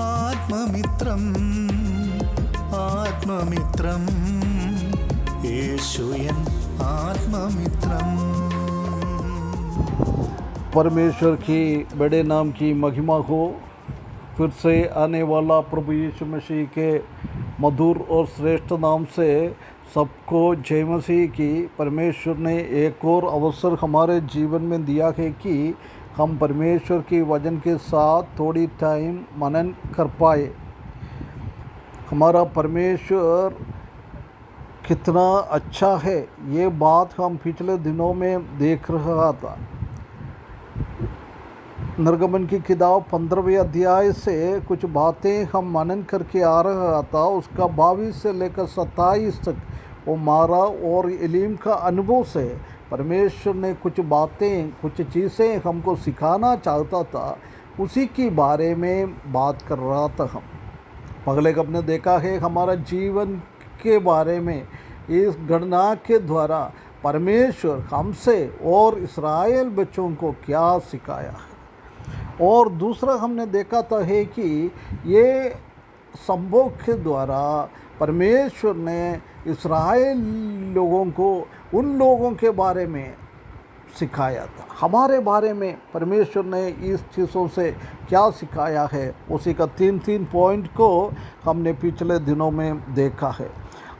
ആത്മമിത്രം ആത്മമിത്രം യേശുയൻ आत्ममित्रम। परमेश्वर की बड़े नाम की महिमा हो। फिर से आने वाला प्रभु यीशु मसीह के मधुर और श्रेष्ठ नाम से सबको जय मसीह की। परमेश्वर ने एक और अवसर हमारे जीवन में दिया है कि हम परमेश्वर की वचन के साथ थोड़ी टाइम मनन कर पाए। हमारा परमेश्वर कितना अच्छा है, ये बात हम पिछले दिनों में देख रहा था। निर्गमन की किताब 15वें अध्याय से कुछ बातें हम मनन करके आ रहा था। उसका 22 से लेकर 27 तक वो मारा और एलीम का अनुभव से परमेश्वर ने कुछ बातें, कुछ चीज़ें हमको सिखाना चाहता था, उसी के बारे में बात कर रहा था। हम पहले हमने देखा है हमारा जीवन के बारे में इस गणना के द्वारा परमेश्वर हमसे और इस्राएल बच्चों को क्या सिखाया है। और दूसरा हमने देखा था है कि ये संभव के द्वारा परमेश्वर ने इस्राएल लोगों को उन लोगों के बारे में सिखाया था। हमारे बारे में परमेश्वर ने इस चीज़ों से क्या सिखाया है, उसी का 3 पॉइंट को हमने पिछले दिनों में देखा है।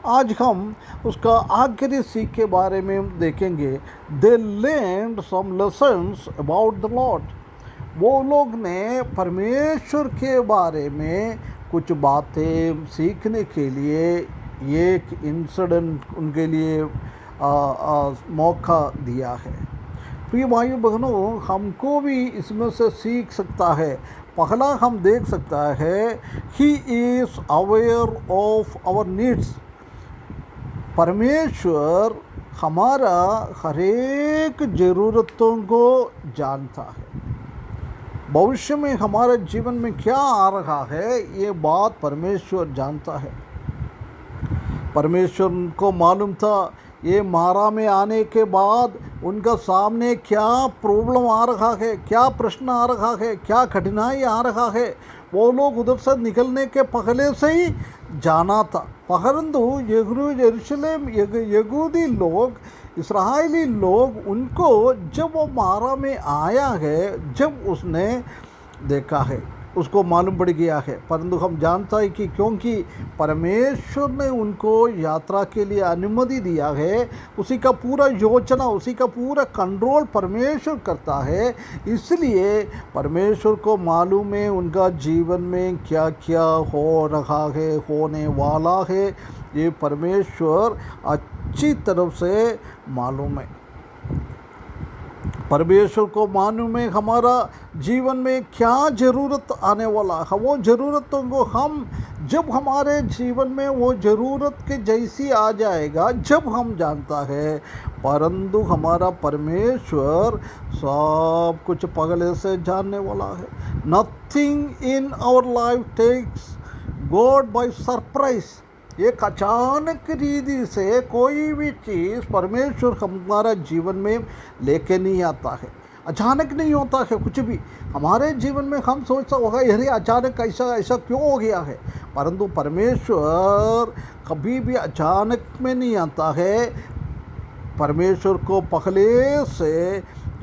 आज हम उसका आखिरी सीख के बारे में देखेंगे। They learned some lessons about the lord. वो लोग ने परमेश्वर के बारे में कुछ बातें सीखने के लिए एक इंसिडेंट उनके लिए मौका दिया है। प्रिय भाइयों बहनों, हमको भी इसमें से सीख सकता है। पहला हम देख सकता है he is aware of our needs. परमेश्वर हमारा हर एक ज़रूरतों को जानता है। भविष्य में हमारे जीवन में क्या आ रहा है, ये बात परमेश्वर जानता है। परमेश्वर को मालूम था ये मारा में आने के बाद उनका सामने क्या प्रॉब्लम आ रहा है, क्या प्रश्न आ रहा है, क्या कठिनाई आ रहा है। वो लोग उधर से निकलने के पहले से ही जाना था। परंतु यरूशलेम यहूदी लोग, इस्राएली लोग, उनको जब वो मारा में आया है, जब उसने देखा है, उसको मालूम पड़ गया है। परंतु हम जानता है कि क्योंकि परमेश्वर ने उनको यात्रा के लिए अनुमति दिया है, उसी का पूरा योजना, उसी का पूरा कंट्रोल परमेश्वर करता है। इसलिए परमेश्वर को मालूम है उनका जीवन में क्या क्या हो रहा है, होने वाला है। ये परमेश्वर अच्छी तरह से मालूम है। परमेश्वर को मालूम है हमारा जीवन में क्या ज़रूरत आने वाला है। वो ज़रूरतों को हम जब हमारे जीवन में वो ज़रूरत के जैसी आ जाएगा, जब हम जानता है। परंतु हमारा परमेश्वर सब कुछ पहले से जानने वाला है। Nothing in our life takes God by surprise. एक अचानक रीति से कोई भी चीज़ परमेश्वर हमारा जीवन में लेके नहीं आता है। अचानक नहीं होता है कुछ भी हमारे जीवन में। हम सोचता होगा अरे अचानक ऐसा क्यों हो गया है, परंतु परमेश्वर कभी भी अचानक में नहीं आता है। परमेश्वर को पहले से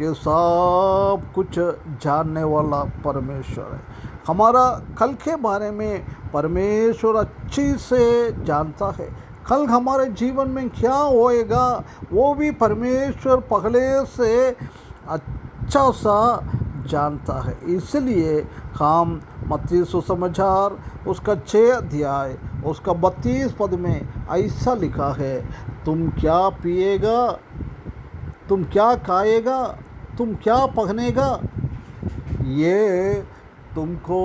ये सब कुछ जानने वाला परमेश्वर है। हमारा कल के बारे में परमेश्वर अच्छी से जानता है। कल हमारे जीवन में क्या होएगा वो भी परमेश्वर पहले से अच्छा सा जानता है। इसलिए हम मत्ती सुसमाचार उसका 6 अध्याय उसका 32 पद में ऐसा लिखा है, तुम क्या पिएगा, तुम क्या खाएगा, तुम क्या पहनेगा, ये तुमको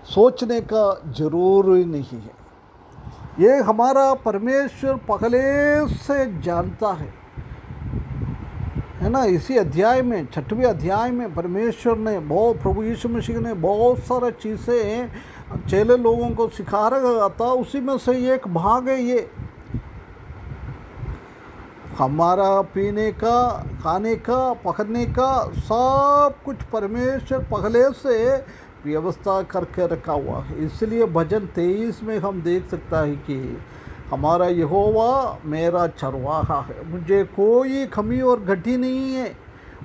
सोचने का ज़रूरी नहीं है। ये हमारा परमेश्वर पहले से जानता है ना। इसी अध्याय में 6वें अध्याय में परमेश्वर ने प्रभु यीशु मसीह ने बहुत सारा चीज़ें चेले लोगों को सिखा रहा था। उसी में से एक भाग है ये हमारा पीने का, खाने का, पकड़ने का सब कुछ परमेश्वर पहले से व्यवस्था करके रखा हुआ है। इसलिए भजन 23 में हम देख सकता है कि हमारा यहोवा मेरा चरवाहा है, मुझे कोई कमी और घटी नहीं है।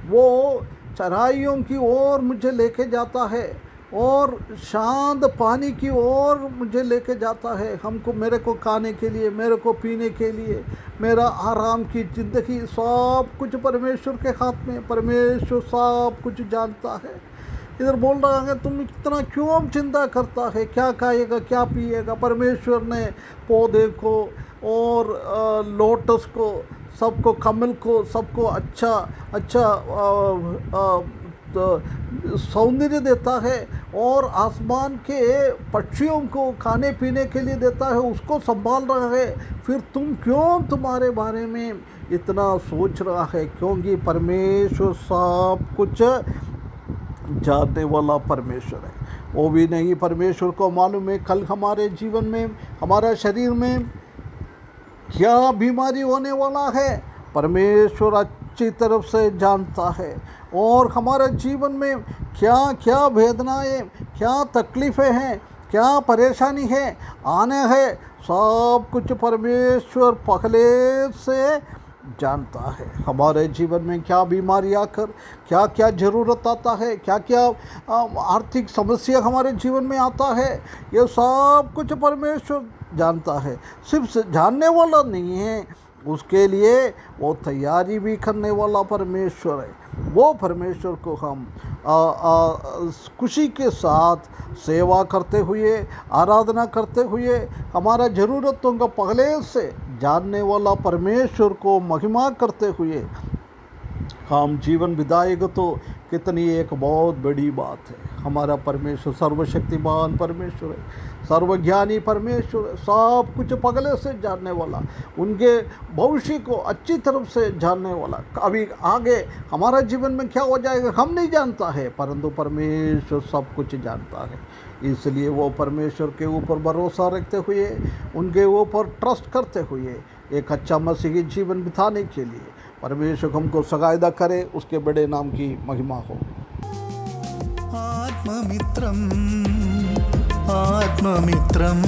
वो चराइयों की ओर मुझे लेके जाता है और शांत पानी की ओर मुझे लेके जाता है। हमको मेरे को खाने के लिए, मेरे को पीने के लिए, मेरा आराम की ज़िंदगी, सब कुछ परमेश्वर के हाथ में। परमेश्वर सब कुछ जानता है। इधर बोल रहा है तुम इतना क्यों चिंता करता है, क्या खाएगा क्या पिएगा। परमेश्वर ने पौधे को और लोटस को, सबको, कमल को, सबको अच्छा अच्छा सौंदर्य देता है और आसमान के पक्षियों को खाने पीने के लिए देता है, उसको संभाल रहा है। फिर तुम क्यों तुम्हारे बारे में इतना सोच रहा है, क्योंकि परमेश्वर सब कुछ जानने वाला परमेश्वर है। वो भी नहीं, परमेश्वर को मालूम है कल हमारे जीवन में, हमारा शरीर में क्या बीमारी होने वाला है। परमेश्वर अच्छी तरफ से जानता है और हमारे जीवन में क्या क्या वेदनाएं, क्या तकलीफ़ें हैं, क्या परेशानी है, आने हैं, सब कुछ परमेश्वर पहले से जानता है। हमारे जीवन में क्या बीमारी आकर, क्या क्या ज़रूरत आता है, क्या क्या आर्थिक समस्या हमारे जीवन में आता है, ये सब कुछ परमेश्वर जानता है। सिर्फ जानने वाला नहीं है, उसके लिए वो तैयारी भी करने वाला परमेश्वर है। वो परमेश्वर को हम खुशी के साथ सेवा करते हुए, आराधना करते हुए, हमारा ज़रूरतों का पहले से जानने वाला परमेश्वर को महिमा करते हुए हम जीवन बिताएगा तो कितनी एक बहुत बड़ी बात है। हमारा परमेश्वर सर्वशक्तिमान परमेश्वर है, सर्वज्ञानी परमेश्वर है, सब कुछ पहले से जानने वाला, उनके भविष्य को अच्छी तरफ से जानने वाला। अभी आगे हमारा जीवन में क्या हो जाएगा हम नहीं जानता है, परंतु परमेश्वर सब कुछ जानता है। इसलिए वो परमेश्वर के ऊपर भरोसा रखते हुए, उनके ऊपर ट्रस्ट करते हुए एक अच्छा मसीही जीवन बिताने के लिए परमेश्वर हमको सहायता करे, उसके बड़े नाम की महिमा हो। आत्ममित्रम आत्ममित्रम